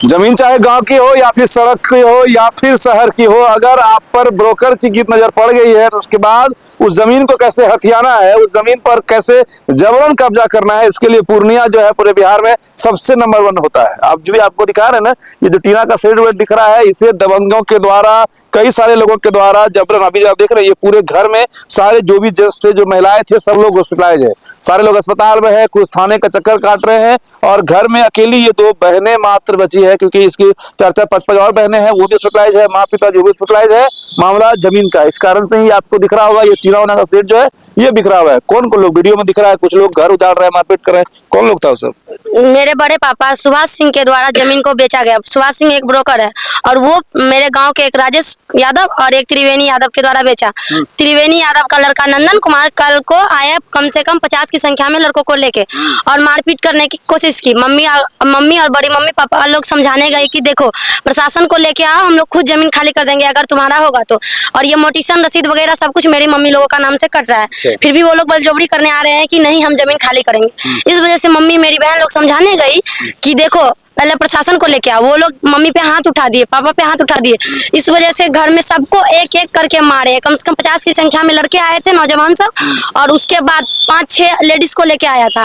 जमीन चाहे गांव की हो या फिर सड़क की हो या फिर शहर की हो, अगर आप पर ब्रोकर की गिरफ्त नजर पड़ गई है तो उसके बाद उस जमीन को कैसे हथियाना है, उस जमीन पर कैसे जबरन कब्जा करना है, इसके लिए पूर्णिया जो है पूरे बिहार में सबसे नंबर 1 होता है। आप जो भी आपको दिखा रहे हैं ना, ये जो टीना का शेड वेड दिख रहा है, इसे दबंगों के द्वारा, कई सारे लोगों के द्वारा जबरन, अभी आप देख रहे हैं ये पूरे घर में सारे जो भी जेंट्स थे, जो महिलाएं थे, सब लोग हॉस्पिटलाइज है, सारे लोग अस्पताल में है, कुछ थाने का चक्कर काट रहे हैं और घर में अकेली ये 2 बहनें मात्र बची है, क्योंकि इसकी 4-5 और बहनें हैं, वो भी हॉस्पिटलाइज है, माँ पिता जो भी हॉस्पिटलाइज है। मामला जमीन का, इस कारण से ही आपको दिख रहा होगा ये टीना उना का सेट जो है ये बिखरा हुआ है। कौन कौन लोग वीडियो में दिख रहा है, कुछ लोग घर उजाड़ रहे हैं, मारपीट कर रहे हैं, कौन लोग था सब? मेरे बड़े पापा सुभाष सिंह के द्वारा जमीन को बेचा गया। सुभाष सिंह एक ब्रोकर है और वो मेरे गांव के एक राजेश यादव और एक त्रिवेणी यादव के द्वारा बेचा। त्रिवेणी यादव का लड़का नंदन कुमार कल को आया कम से कम 50 की संख्या में लड़कों को लेके और मारपीट करने की कोशिश की। मम्मी और बड़ी मम्मी पापा लोग समझाने गए कि देखो प्रशासन को लेके आओ, हम लोग खुद जमीन खाली कर देंगे अगर तुम्हारा होगा तो। और ये मोटिशन रसीद वगैरह सब कुछ मेरी मम्मी लोगों का नाम से कट रहा है, फिर भी वो लोग बलजबरी करने आ रहे हैं कि नहीं हम जमीन खाली करेंगे। इस वजह से मम्मी मेरी बहन लोग समझाने गई कि देखो पहले प्रशासन को लेके आओ। वो लोग मम्मी पे हाथ उठा दिए, पापा पे हाथ उठा दिए। इस वजह से घर में सबको एक एक करके मारे। कम से कम 50 की संख्या में लड़के आए थे, नौजवान सब, और उसके बाद 5-6 लेडीज को लेके आया था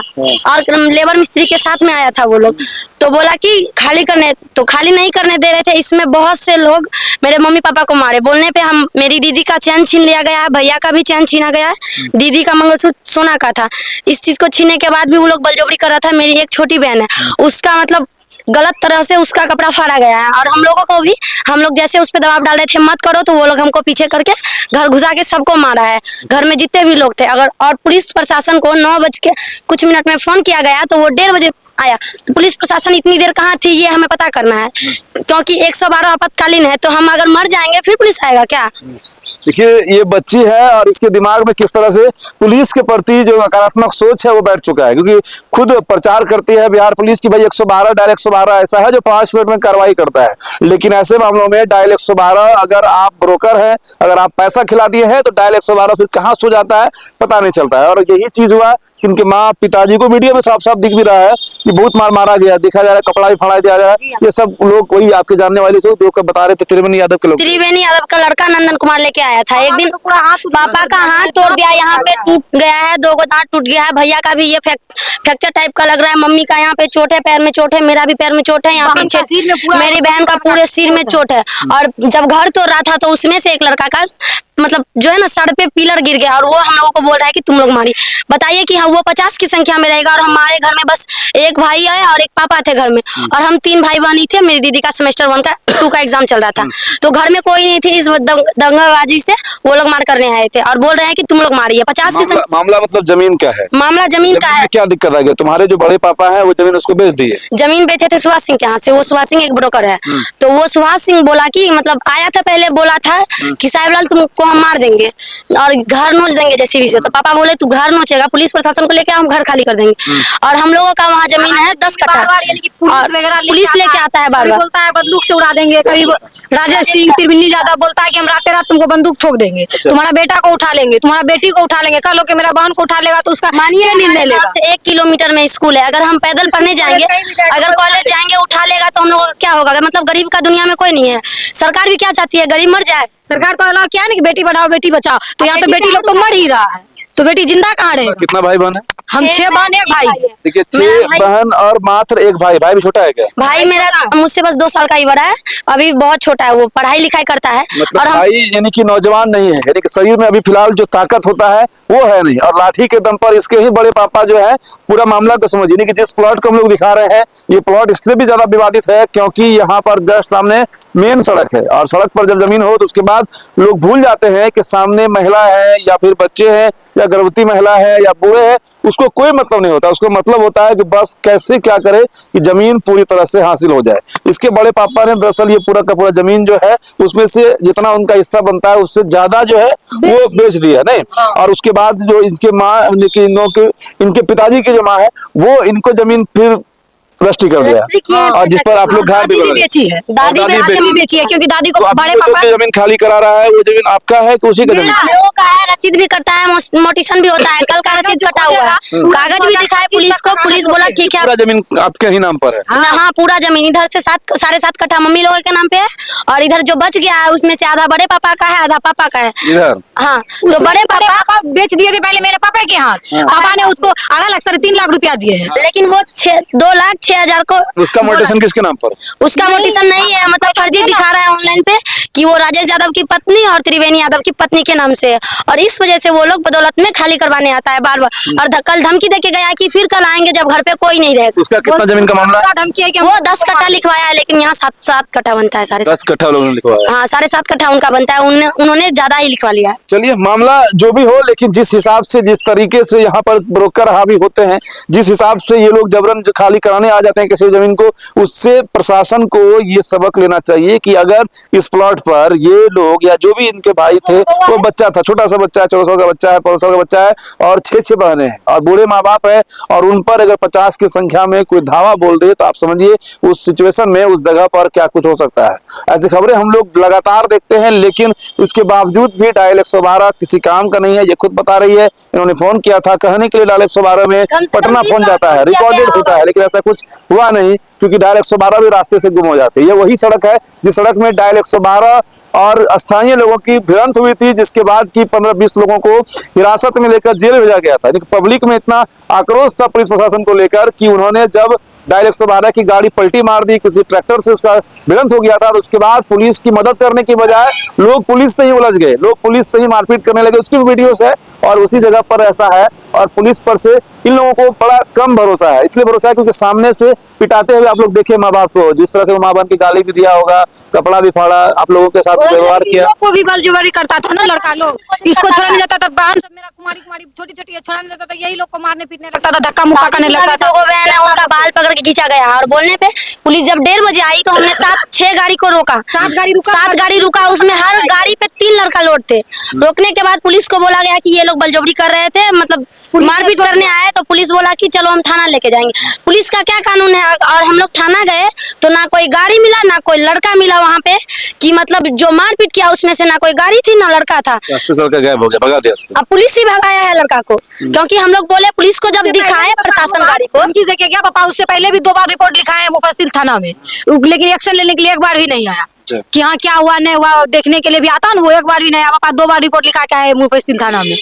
और लेबर मिस्त्री के साथ में आया था वो लोग। तो बोला कि खाली करने, तो खाली नहीं करने दे रहे थे। इसमें बहुत से लोग मेरे मम्मी पापा को मारे। बोलने पे हम मेरी दीदी का चैन छीन लिया गया है, भैया का भी चैन छीना गया है, दीदी का मंगलसूत्र सोना का था। इस चीज को छीनने के बाद भी वो लोग बलजबरी कर रहा था। मेरी एक छोटी बहन है, उसका मतलब गलत तरह से उसका कपड़ा फाड़ा गया है और हम लोगों को भी, हम लोग जैसे उस पर दबाव डाल रहे थे मत करो, तो वो लोग हमको पीछे करके घर घुसा के सबको मारा है, घर में जितने भी लोग थे। अगर और पुलिस प्रशासन को 9 बज के कुछ मिनट में फोन किया गया तो वो 1:30 बजे आया। तो पुलिस प्रशासन इतनी देर कहाँ थी ये हमें पता करना है, क्योंकि 112 आपातकालीन है, तो हम अगर मर जाएंगे फिर पुलिस आएगा क्या? देखिए ये बच्ची है और इसके दिमाग में किस तरह से पुलिस के प्रति जो नकारात्मक सोच है वो बैठ चुका है, क्योंकि खुद प्रचार करती है बिहार पुलिस की भाई 112 डायल 112 ऐसा है जो 5 मिनट में कार्रवाई करता है। लेकिन ऐसे मामलों में डायल 112, अगर आप ब्रोकर हैं, अगर आप पैसा खिला दिए हैं तो डायल 112 फिर कहाँ सो जाता है पता नहीं चलता है। और यही चीज हुआ इनके माँ पिताजी को वीडियो में साफ साफ दिख भी रहा है कि बहुत मारा गया, दिखा जा रहा है, कपड़ा भी फाड़ा जा रहा है। ये सब लोग वही आपके जानने वाले से जो बता रहे थे त्रिवेणी यादव के लोग। त्रिवेणी यादव का लड़का नंदन कुमार लेके आया था। एक दिन पापा का हाथ तोड़ दिया, यहाँ पे टूट गया है, 2 दांत टूट गया है, भैया का भी ये फ्रैक्चर टाइप का लग रहा है, मम्मी का यहाँ पे चोट है, पैर में चोट है, मेरा भी पैर में चोट है, यहाँ पीछे मेरी बहन का पूरे सिर में चोट है। और जब घर तोड़ रहा था तो उसमें से एक लड़का का मतलब जो है ना सर पे पिलर गिर गया और वो हम लोगों को बोल रहा है कि तुम लोग मारी। बताइए कि हाँ वो 50 की संख्या में रहेगा और हमारे घर में बस एक भाई है और एक पापा थे घर में, और हम 3 भाई बहन थे। मेरी दीदी का सेमेस्टर 1 का 2 का एग्जाम चल रहा था, तो घर में कोई नहीं थी। इस दंगाबाजी से वो लोग मार करने आए थे और बोल रहे हैं कि तुम लोग मारिए। 50 की मामला मतलब जमीन का है, मामला जमीन का है। क्या दिक्कत आ गया? तुम्हारे जो बड़े पापा है वो जमीन उसको बेच दिए? जमीन बेचे थे सुभाष सिंह के यहाँ से। वो सुभाष सिंह एक ब्रोकर है, तो वो सुभाष सिंह बोला कि मतलब आया था पहले, बोला था कि साहिबलाल तुमको हम मार देंगे और घर नोच देंगे जैसे भी से। तो पापा बोले तू घर नोचेगा, पुलिस प्रशासन को लेके हम घर खाली कर देंगे। और हम लोगों का वहाँ जमीन है 10 कट्ठा, पुलिस लेके आता है बार बार, बोलता है बंदूक से उड़ा देंगे। कभी राजेश सिंह त्रिवेणी यादव बोलता है कि हम रात रात तुमको बंदूक ठोक देंगे, तुम्हारा बेटा को उठा लेंगे, तुम्हारा बेटी को उठा लेंगे, कल होके मेरा बहन को उठा लेगा तो उसका मानिए निर्णय लेगा। 1 किलोमीटर में स्कूल है, अगर हम पैदल पढ़ने जाएंगे, अगर कॉलेज जाएंगे उठा लेगा तो हम लोग क्या होगा? मतलब गरीब का दुनिया में कोई नहीं है। सरकार भी क्या चाहती है? गरीब मर जाए। सरकार तो अलावा क्या नहीं कि बेटी बढ़ाओ बेटी बचाओ, तो यहाँ पे बेटी लोग तो मर ही रहा है, तो बेटी जिंदा कहाँ रहे? कितना भाई बहन है? हम 6 बहन 1 भाई। देखिए 6 बहन और मात्र 1 भाई। भाई भी छोटा है क्या? भाई मेरा मुझसे बस 2 साल का ही बड़ा है, अभी बहुत छोटा है, वो पढ़ाई लिखाई करता है। मतलब और भाई यानी कि नौजवान नहीं है, यानी कि शरीर में अभी फिलहाल जो ताकत होता है वो है नहीं, और लाठी के दम पर इसके ही बड़े पापा जो है पूरा मामला को समझिए। यानी कि जिस प्लॉट को हम लोग दिखा रहे हैं ये प्लॉट इसलिए भी ज्यादा विवादित है क्योंकि यहाँ पर जस्ट सामने मेन सड़क है, और सड़क पर जब जमीन हो तो उसके बाद लोग भूल जाते हैं कि सामने महिला है या फिर बच्चे हैं या गर्भवती महिला है या बूढ़े हैं, उसको कोई मतलब नहीं होता। उसको मतलब होता है कि बस कैसे क्या करे कि जमीन पूरी तरह से हासिल हो जाए। इसके बड़े पापा ने दरअसल ये पूरा का पूरा जमीन जो है उसमें से जितना उनका हिस्सा बनता है उससे ज्यादा जो है वो बेच दिया नहीं। और उसके बाद जो इसके माँ इनके पिताजी की जो माँ है वो इनको जमीन फिर रजिस्ट्री कर रजिस्ट्री किए दिया हैं, और जिस पर आप लोग घर दादी भी भी बना रहे हैं। बेची है, दादी दादी भी बेची। बेची है, क्योंकि दादी को तो बड़े आपको पापा जो जमीन खाली करा रहा है वो जमीन आपका है कि उसी का जमीन? हम लोगों का है, रसीद भी कटता है, मोटिशन भी होता है, कल का रसीद कटा हुआ है, कागज भी दिखाए पुलिस को, पुलिस बोला ठीक है। पूरा जमीन आपके ही नाम पर है? हाँ पूरा जमीन इधर से 7.5 कट्ठा मम्मी लोगों के नाम पे है, और इधर जो बच गया है उसमें से आधा बड़े पापा का है, आधा पापा का है। इधर हाँ तो बड़े पापा बेच दिए थे पहले मेरे पापा के हाथ, पापा ने उसको 2.5-3 लाख रुपया दिए हैं। लेकिन वो 2,06,000 को उसका मोटेशन किसके नाम पर? उसका मोटिशन नहीं है, मतलब फर्जी दिखा रहा है ऑनलाइन पे कि वो राजेश यादव की पत्नी और त्रिवेणी यादव की पत्नी के नाम से है, और इस वजह से वो लोग बदौलत में खाली करवाने आता है बार बार, और कल धमकी देके गया कि फिर कल आएंगे जब घर पे कोई नहीं रहेगा। उसका कितना जमीन का मामला? धमकी है कि वो 10 कट्ठा लिखवाया है, लेकिन यहाँ 7 कट्ठा बनता है, 10 कट्ठा लोगों ने लिखवाया। हाँ 7.5 कट्ठा उनका बनता है, उन्होंने ज्यादा ही लिखवा लिया है। चलिए मामला जो भी हो, लेकिन जिस हिसाब से जिस तरीके से यहाँ पर ब्रोकर हावी होते हैं, जिस हिसाब से ये लोग जबरन खाली कराने आ जाते हैं किसी जमीन को, उससे प्रशासन को ये सबक लेना चाहिए कि अगर इस प्लॉट पर ये लोग या जो भी इनके भाई थे, वो बच्चा था, छोटा सा बच्चा है, 14 साल का बच्चा है, 15 साल का बच्चा है, और 6 बहनें हैं और बूढ़े माँ बाप है, और उन पर अगर 50 की संख्या में कोई धावा बोल दे तो आप समझिए उस सिचुएशन में उस जगह पर क्या कुछ हो सकता है। ऐसी खबरें हम लोग लगातार देखते हैं, लेकिन उसके बावजूद भी डायल 112 किसी काम का नहीं है। ये खुद बता रही है, इन्होंने फोन किया था कहने के लिए डायल 112 में कम से कम पटना 20 फोन जाता है, बार रिकॉर्डेड किया होता है, लेकिन ऐसा कुछ हुआ नहीं, क्योंकि डायल 112 भी रास्ते से गुम हो जाती है। ये वही सड़क है जिस सड़क में डायल 112 और स्थानीय लोगों की भिड़ंत हुई थी, जिसके बाद की 15-20 लोगों को हिरासत में लेकर जेल भेजा गया था। लेकिन पब्लिक में इतना आक्रोश था पुलिस प्रशासन को लेकर कि उन्होंने जब डायल 112 की गाड़ी पलटी मार दी, किसी ट्रैक्टर से उसका भिड़ंत हो गया था, तो उसके बाद पुलिस की मदद करने की बजाय लोग पुलिस से ही उलझ गए, लोग पुलिस से ही मारपीट करने लगे। उसकी भी वीडियोस है और उसी जगह पर ऐसा है, और पुलिस पर से इन लोगों को बड़ा कम भरोसा है। इसलिए भरोसा है क्योंकि सामने से पिटाते हुए आप लोग देखे माँ बाप को, जिस तरह से वो माँ बाप की गाली भी दिया होगा, कपड़ा भी फाड़ा, आप लोगों के साथ व्यवहार किया। को भी बलजुबारी करता था ना लड़का लोग, इसको छोड़ा नहीं जाता था, बहन सब मेरा कुमारी छोटी छोटी छोड़ा नहीं जाता था, यही लोग को मारने पीटने लगता था, धक्का मुक्का करने लगता था। 2 बहन है, उनका बाल पकड़ के खींचा गया, और बोलने पे पुलिस जब 1:30 बजे आई तो हमने 6 गाड़ी को रोका, 7 गाड़ी रुका, उसमें हर गाड़ी पे 3 लड़का लोड थे। रोकने के बाद पुलिस को बोला गया कि ये लोग बलजबरी कर रहे थे, मतलब मारपीट करने आए, तो पुलिस बोला कि चलो हम थाना लेके जाएंगे। पुलिस का क्या कानून है, और हम लोग थाना गए तो ना कोई गाड़ी मिला, ना कोई लड़का मिला वहाँ पे, कि मतलब जो मारपीट किया उसमें से ना कोई गाड़ी थी ना लड़का था। रास्ते से लड़का गायब हो गया, भगा दिया उसको। अब पुलिस ही भगाया है लड़का को, क्योंकि हम लोग बोले पुलिस को जब दिखाए प्रशासन गाड़ी को, धमकी देके गया पापा, उससे पहले भी 2 बार रिपोर्ट लिखाए हैं मुफस्सिल थाना में, लेकिन एक्शन लेने के लिए एक बार भी नहीं आया कि हाँ क्या हुआ नहीं हुआ, देखने के लिए भी आता ना, वो एक बार भी नहीं आया। पापा 2 बार रिपोर्ट लिखा के आए मुफस्सिल थाना में।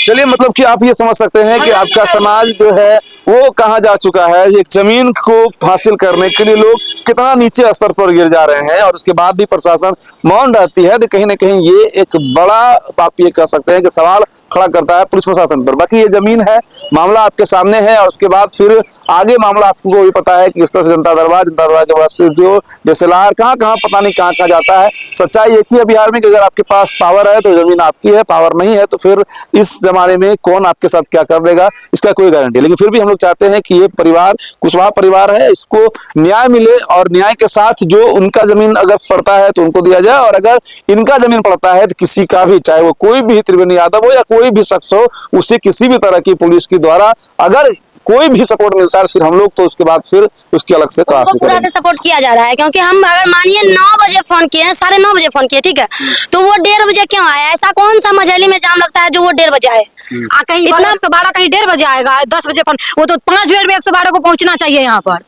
चलिए मतलब कि आप ये समझ सकते हैं कि आपका समाज जो है वो कहाँ जा चुका है। एक जमीन को हासिल करने के लिए लोग कितना नीचे स्तर पर गिर जा रहे हैं, और उसके बाद भी प्रशासन मौन रहती है, तो कहीं ना कहीं ये एक बड़ा आप ये कह सकते हैं कि सवाल खड़ा करता है पुलिस प्रशासन पर। बाकी ये जमीन है, मामला आपके सामने है, और उसके बाद फिर आगे मामला आपको भी पता है कि इस तरह से जनता दरबार के बाद फिर जो DSLR कहाँ पता नहीं कहाँ जाता है। सच्चाई एक ही है बिहार में कि अगर आपके पास पावर है तो जमीन आपकी है, पावर नहीं है तो फिर इस जमाने में कौन आपके साथ क्या कर देगा इसका कोई गारंटी। लेकिन फिर भी हम लोग चाहते हैं कि ये परिवार कुशवाहा परिवार है, इसको न्याय मिले, और न्याय के साथ जो उनका जमीन अगर पड़ता है तो उनको दिया जाए, और अगर इनका जमीन पड़ता है तो किसी का भी, चाहे वो कोई भी त्रिवेणी यादव हो या कोई भी शख्स हो, उसे किसी भी तरह की पुलिस के द्वारा अगर कोई भी सपोर्ट मिलता है फिर हम लोग तो उसके बाद फिर उसकी अलग से क्लास उनको पूरा से सपोर्ट किया जा रहा है, क्योंकि हम अगर मानिए 9 बजे फोन किए हैं, 9:30 बजे फोन किए, ठीक है, तो वो 1:30 बजे क्यों आया? ऐसा कौन सा मझैली में जाम लगता है जो वो 1:30 बजे आए? कहीं इतना 112 कहीं 1:30 बजे आएगा, 10 बजे फोन, वो तो 5 मिनट में 112 को पहुंचना चाहिए यहाँ पर।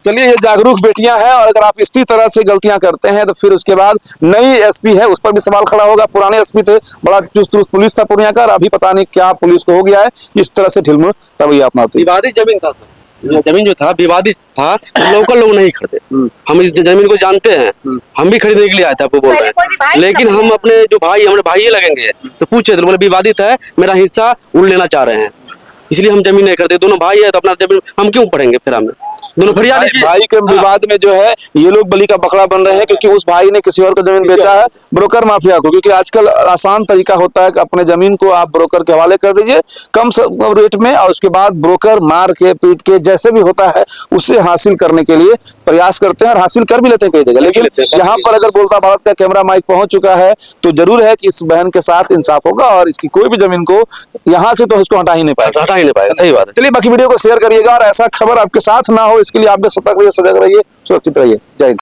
चलिए ये जागरूक बेटियां हैं, और अगर आप इसी तरह से गलतियां करते हैं तो फिर उसके बाद नई एसपी है उस पर भी सवाल खड़ा होगा। पुराने एसपी थे, बड़ा चुस्त पुलिस था पूर्णिया का, अभी पता नहीं क्या पुलिस को हो गया है, इस तरह से ढिलमुल रवैया अपनाते। विवादित जमीन था सर, जमीन जो था विवादित था, लोकल लोग नहीं खरीदे। हम इस जमीन को जानते हैं, हम भी खरीदने के लिए आए थे, आपको बोल रहे हैं, लेकिन हम अपने जो भाई हमारे भाई लगेंगे तो पूछे तो बोले विवादित है, मेरा हिस्सा उड़ लेना चाह रहे हैं, इसलिए हम जमीन नहीं करते। दोनों भाई है तो अपना जमीन हम क्यों पढ़ेंगे, फिर हमें दोनों फरियाद भाई के विवाद में जो है ये लोग बलि का बकरा बन रहे हैं, क्योंकि उस भाई ने किसी और को जमीन बेचा है ब्रोकर माफिया को। क्योंकि आजकल आसान तरीका होता है कि अपने जमीन को आप ब्रोकर के हवाले कर दीजिए कम रेट में, और उसके बाद ब्रोकर मार के पीट के जैसे भी होता है उससे हासिल करने के लिए प्रयास करते हैं, और हासिल कर भी लेते हैं कई जगह। लेकिन यहाँ पर अगर बोलता भारत का कैमरा माइक पहुंच चुका है तो जरूर है कि इस बहन के साथ इंसाफ होगा, और इसकी कोई भी जमीन को यहाँ से तो इसको हटा ही नहीं पाएगा। सही बात है। चलिए बाकी वीडियो को शेयर करिएगा, और ऐसा खबर आपके साथ ना हो इसके लिए आप भी सतर्क रहिए, सजग रहिए, सुरक्षित रहिए। जय हिंद।